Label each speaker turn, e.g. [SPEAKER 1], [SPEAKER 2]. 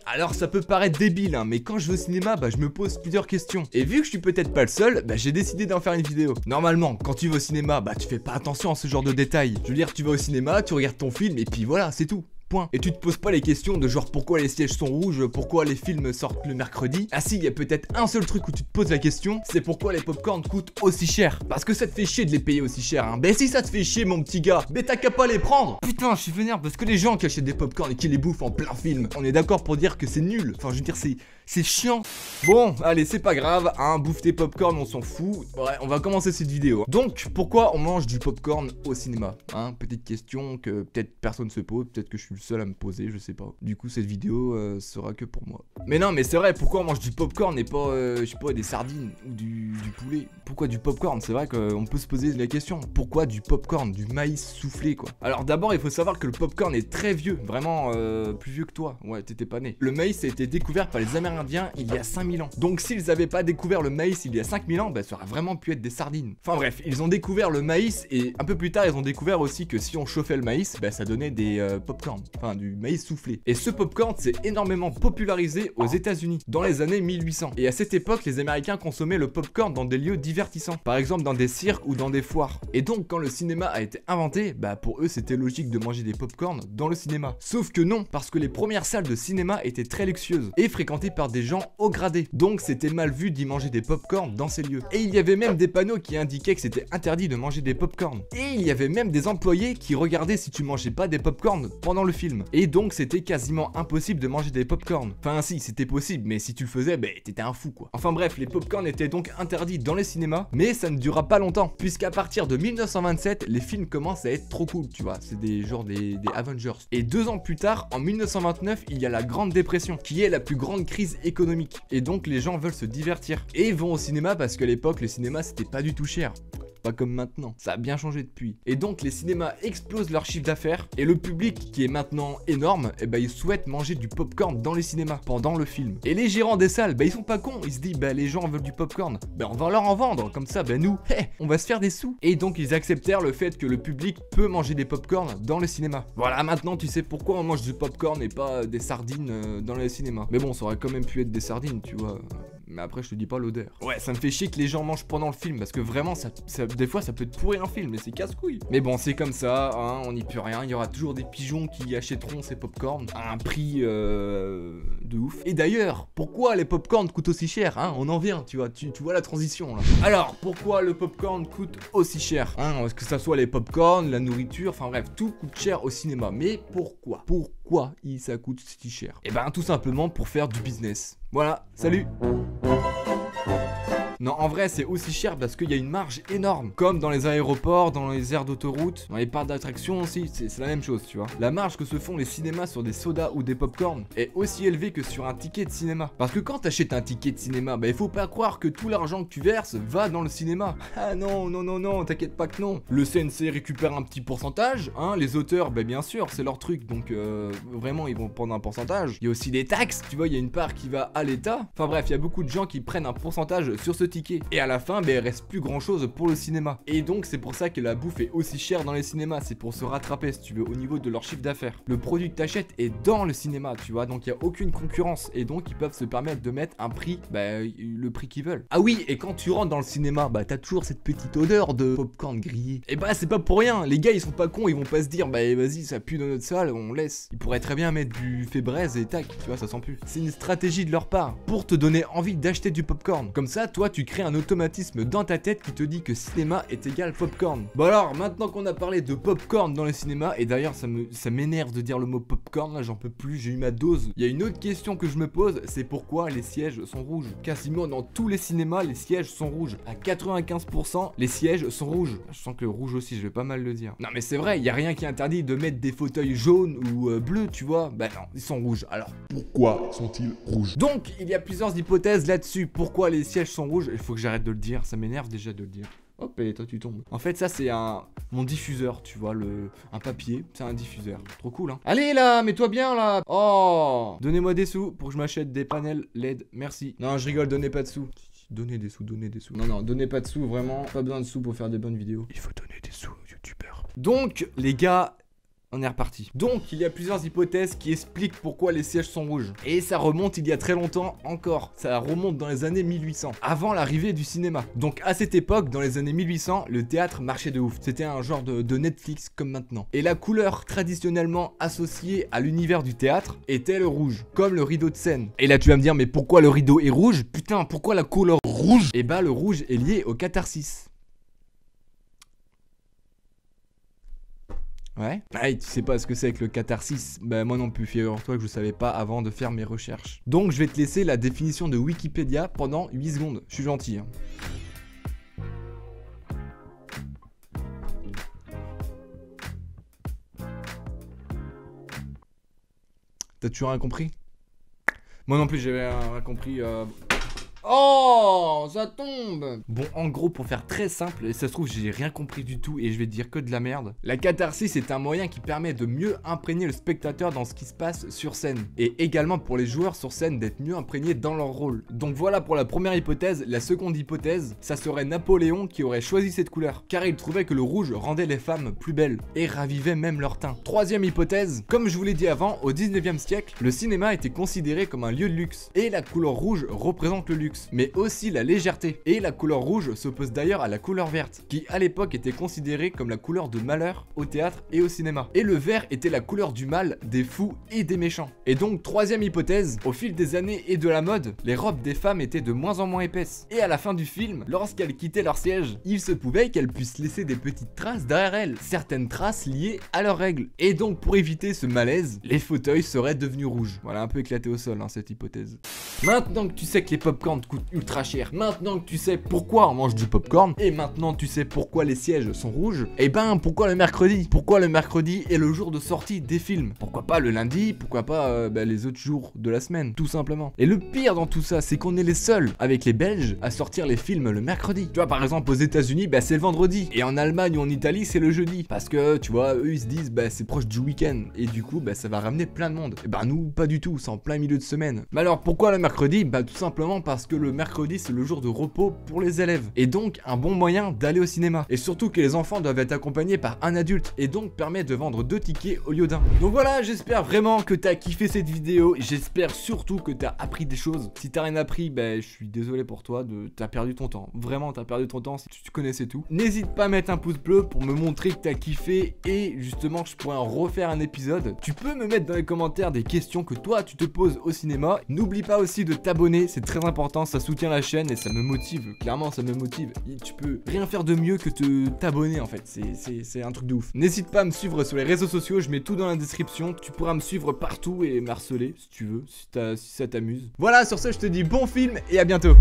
[SPEAKER 1] Alors ça peut paraître débile hein, mais quand je vais au cinéma, bah je me pose plusieurs questions. Et vu que je suis peut-être pas le seul, bah j'ai décidé d'en faire une vidéo. Normalement, quand tu vas au cinéma, bah tu fais pas attention à ce genre de détails. Je veux dire, tu vas au cinéma, tu regardes ton film et puis voilà, c'est tout. Point. Et tu te poses pas les questions de genre pourquoi les sièges sont rouges, pourquoi les films sortent le mercredi. Ah si, il y a peut-être un seul truc où tu te poses la question, c'est pourquoi les popcorns coûtent aussi cher. Parce que ça te fait chier de les payer aussi cher hein. Ben si ça te fait chier mon petit gars, ben t'as qu'à pas les prendre. Putain, je suis vénère parce que les gens qui achètent des popcorns et qui les bouffent en plein film, on est d'accord pour dire que c'est nul. Enfin je veux dire c'est chiant. Bon, allez, c'est pas grave, hein, bouffe tes popcorn, on s'en fout. Ouais, on va commencer cette vidéo. Donc, pourquoi on mange du popcorn au cinéma hein? Petite question que peut-être personne se pose, peut-être que je suis le seul à me poser, je sais pas. Du coup, cette vidéo sera que pour moi. Mais non, mais c'est vrai, pourquoi on mange du popcorn et pas, je sais pas, des sardines ou du poulet? Pourquoi du popcorn? C'est vrai qu'on peut se poser la question. Pourquoi du popcorn, du maïs soufflé, quoi? Alors d'abord, il faut savoir que le popcorn est très vieux, vraiment plus vieux que toi. Ouais, t'étais pas né. Le maïs a été découvert par les Amérindiens il y a 5000 ans. Donc s'ils avaient pas découvert le maïs il y a 5000 ans, bah ça aurait vraiment pu être des sardines. Enfin bref, ils ont découvert le maïs et un peu plus tard ils ont découvert aussi que si on chauffait le maïs, bah ça donnait des popcorn, enfin du maïs soufflé. Et ce popcorn s'est énormément popularisé aux États-Unis dans les années 1800. Et à cette époque, les Américains consommaient le popcorn dans des lieux divertissants, par exemple dans des cirques ou dans des foires. Et donc quand le cinéma a été inventé, bah pour eux c'était logique de manger des popcorn dans le cinéma. Sauf que non, parce que les premières salles de cinéma étaient très luxueuses et fréquentées par des gens haut gradés. Donc c'était mal vu d'y manger des popcorn dans ces lieux. Et il y avait même des panneaux qui indiquaient que c'était interdit de manger des popcorn. Et il y avait même des employés qui regardaient si tu mangeais pas des popcorn pendant le film. Et donc c'était quasiment impossible de manger des popcorn. Enfin si, c'était possible, mais si tu le faisais, bah t'étais un fou quoi. Enfin bref, les popcorn étaient donc interdits dans les cinémas, mais ça ne dura pas longtemps, puisqu'à partir de 1927, les films commencent à être trop cool, tu vois. C'est des Avengers. Et 2 ans plus tard, en 1929, il y a la Grande Dépression, qui est la plus grande crise économique. Et donc les gens veulent se divertir. Et ils vont au cinéma parce qu'à l'époque, le cinéma c'était pas du tout cher. Pas comme maintenant, ça a bien changé depuis. Et donc les cinémas explosent leur chiffre d'affaires et le public qui est maintenant énorme, et bah ils souhaitent manger du popcorn dans les cinémas pendant le film. Et les gérants des salles, bah ils sont pas cons, ils se disent bah les gens veulent du popcorn, bah on va leur en vendre, comme ça bah nous, on va se faire des sous. Et donc ils acceptèrent le fait que le public peut manger des popcorn dans le cinéma. Voilà, maintenant tu sais pourquoi on mange du popcorn et pas des sardines dans les cinémas. Mais bon, ça aurait quand même pu être des sardines, tu vois. Mais après je te dis pas l'odeur. Ouais, ça me fait chier que les gens mangent pendant le film parce que vraiment des fois ça peut te pourrir un film mais c'est casse-couille. Mais bon, c'est comme ça, hein, on n'y peut rien. Il y aura toujours des pigeons qui achèteront ces popcorn à un prix de ouf. Et d'ailleurs, pourquoi les popcorn coûtent aussi cher hein? On en vient, tu vois, tu vois la transition là. Alors, pourquoi le popcorn coûte aussi cher hein? Que ça soit les popcorn, la nourriture, enfin bref, tout coûte cher au cinéma. Mais pourquoi ça coûte si cher? Et ben tout simplement pour faire du business. Voilà, salut. Non, en vrai, c'est aussi cher parce qu'il y a une marge énorme. Comme dans les aéroports, dans les aires d'autoroute, dans les parcs d'attractions aussi, c'est la même chose, tu vois. La marge que se font les cinémas sur des sodas ou des popcorn est aussi élevée que sur un ticket de cinéma. Parce que quand t'achètes un ticket de cinéma, bah il faut pas croire que tout l'argent que tu verses va dans le cinéma. Ah non, t'inquiète pas que non. Le CNC récupère un petit pourcentage, hein, les auteurs, bah bien sûr, c'est leur truc, donc vraiment ils vont prendre un pourcentage. Il y a aussi des taxes, tu vois, il y a une part qui va à l'État. Enfin bref, il y a beaucoup de gens qui prennent un pourcentage sur ce ticket. Et à la fin, il reste plus grand chose pour le cinéma. Et donc c'est pour ça que la bouffe est aussi chère dans les cinémas. C'est pour se rattraper si tu veux au niveau de leur chiffre d'affaires. Le produit que t'achètes est dans le cinéma, tu vois. Donc il n'y a aucune concurrence. Et donc ils peuvent se permettre de mettre un prix, le prix qu'ils veulent. Ah oui, et quand tu rentres dans le cinéma, t'as toujours cette petite odeur de popcorn grillé. Et c'est pas pour rien. Les gars ils sont pas cons, ils vont pas se dire vas-y ça pue dans notre salle, on laisse. Ils pourraient très bien mettre du fait braise et tac, tu vois, ça sent plus. C'est une stratégie de leur part pour te donner envie d'acheter du popcorn. Comme ça, toi tu crées un automatisme dans ta tête qui te dit que cinéma est égal popcorn. Bon alors, maintenant qu'on a parlé de popcorn dans le cinéma, et d'ailleurs ça m'énerve de dire le mot popcorn, là j'en peux plus, j'ai eu ma dose. Il y a une autre question que je me pose, c'est pourquoi les sièges sont rouges. Quasiment dans tous les cinémas, les sièges sont rouges. À 95%, les sièges sont rouges. Je sens que rouge aussi, je vais pas mal le dire. Non mais c'est vrai, il y a rien qui interdit de mettre des fauteuils jaunes ou bleus, tu vois. Bah non, ils sont rouges. Alors, pourquoi sont-ils rouges? Donc, il y a plusieurs hypothèses là-dessus. Pourquoi les sièges sont rouges? Il faut que j'arrête de le dire, ça m'énerve déjà de le dire. Hop, et toi tu tombes. En fait, ça c'est mon diffuseur, tu vois, un papier, c'est un diffuseur. Trop cool, hein. Allez là, mets-toi bien là. Oh, donnez-moi des sous pour que je m'achète des panels LED, merci. Non, je rigole, donnez pas de sous. Donnez des sous, donnez des sous. Non, donnez pas de sous, vraiment. Pas besoin de sous pour faire des bonnes vidéos. Il faut donner des sous aux youtubeurs. Donc, les gars, On est reparti. Donc, il y a plusieurs hypothèses qui expliquent pourquoi les sièges sont rouges. Et ça remonte il y a très longtemps encore. Ça remonte dans les années 1800, avant l'arrivée du cinéma. Donc, à cette époque, dans les années 1800, le théâtre marchait de ouf. C'était un genre de Netflix comme maintenant. Et la couleur traditionnellement associée à l'univers du théâtre était le rouge, comme le rideau de scène. Et là, tu vas me dire, mais pourquoi le rideau est rouge? Putain, pourquoi la couleur rouge? Et bah, le rouge est lié au catharsis. Ouais. Ah, tu sais pas ce que c'est que le catharsis? Bah moi non plus, figure-toi que je savais pas avant de faire mes recherches. Donc je vais te laisser la définition de Wikipédia pendant 8 secondes. Je suis gentil. Hein. T'as toujours rien compris? Moi non plus j'avais rien compris. Oh, ça tombe. Bon, en gros, pour faire très simple, et ça se trouve, j'ai rien compris du tout et je vais te dire que de la merde. La catharsis est un moyen qui permet de mieux imprégner le spectateur dans ce qui se passe sur scène. Et également pour les joueurs sur scène d'être mieux imprégnés dans leur rôle. Donc voilà pour la première hypothèse. La seconde hypothèse, ça serait Napoléon qui aurait choisi cette couleur. Car il trouvait que le rouge rendait les femmes plus belles et ravivait même leur teint. Troisième hypothèse, comme je vous l'ai dit avant, au 19e siècle, le cinéma était considéré comme un lieu de luxe. Et la couleur rouge représente le luxe, mais aussi la légèreté. Et la couleur rouge s'oppose d'ailleurs à la couleur verte, qui à l'époque était considérée comme la couleur de malheur au théâtre et au cinéma. Et le vert était la couleur du mal, des fous et des méchants. Et donc, troisième hypothèse, au fil des années et de la mode, les robes des femmes étaient de moins en moins épaisses. Et à la fin du film, lorsqu'elles quittaient leur siège, il se pouvait qu'elles puissent laisser des petites traces derrière elles, certaines traces liées à leurs règles. Et donc, pour éviter ce malaise, les fauteuils seraient devenus rouges. Voilà, un peu éclaté au sol, hein, cette hypothèse. Maintenant que tu sais que les popcorn coûtent ultra cher, maintenant que tu sais pourquoi on mange du popcorn, et maintenant tu sais pourquoi les sièges sont rouges, et ben pourquoi le mercredi? Pourquoi le mercredi est le jour de sortie des films? Pourquoi pas le lundi? Pourquoi pas les autres jours de la semaine? Tout simplement. Et le pire dans tout ça, c'est qu'on est les seuls, avec les Belges, à sortir les films le mercredi. Tu vois, par exemple aux États-Unis, c'est le vendredi, et en Allemagne ou en Italie, c'est le jeudi. Parce que tu vois, eux ils se disent c'est proche du week-end, et du coup ça va ramener plein de monde. Et nous, pas du tout, c'est en plein milieu de semaine. Mais alors pourquoi le mercredi? Tout simplement parce que le mercredi c'est le jour de repos pour les élèves, et donc un bon moyen d'aller au cinéma. Et surtout que les enfants doivent être accompagnés par un adulte, et donc permet de vendre 2 tickets au lieu d'un. Donc voilà, j'espère vraiment que t'as kiffé cette vidéo, j'espère surtout que t'as appris des choses. Si t'as rien appris, je suis désolé pour toi, t'as perdu ton temps. Vraiment, t'as perdu ton temps si tu connaissais tout. N'hésite pas à mettre un pouce bleu pour me montrer que t'as kiffé, et justement je pourrais en refaire un épisode. Tu peux me mettre dans les commentaires des questions que toi tu te poses au cinéma. N'oublie pas aussi de t'abonner, c'est très important, ça soutient la chaîne et ça me motive, clairement ça me motive. Et tu peux rien faire de mieux que t'abonner en fait, c'est un truc de ouf. N'hésite pas à me suivre sur les réseaux sociaux, je mets tout dans la description. Tu pourras me suivre partout et m'harceler si tu veux, si ça t'amuse. Voilà, sur ce je te dis bon film et à bientôt.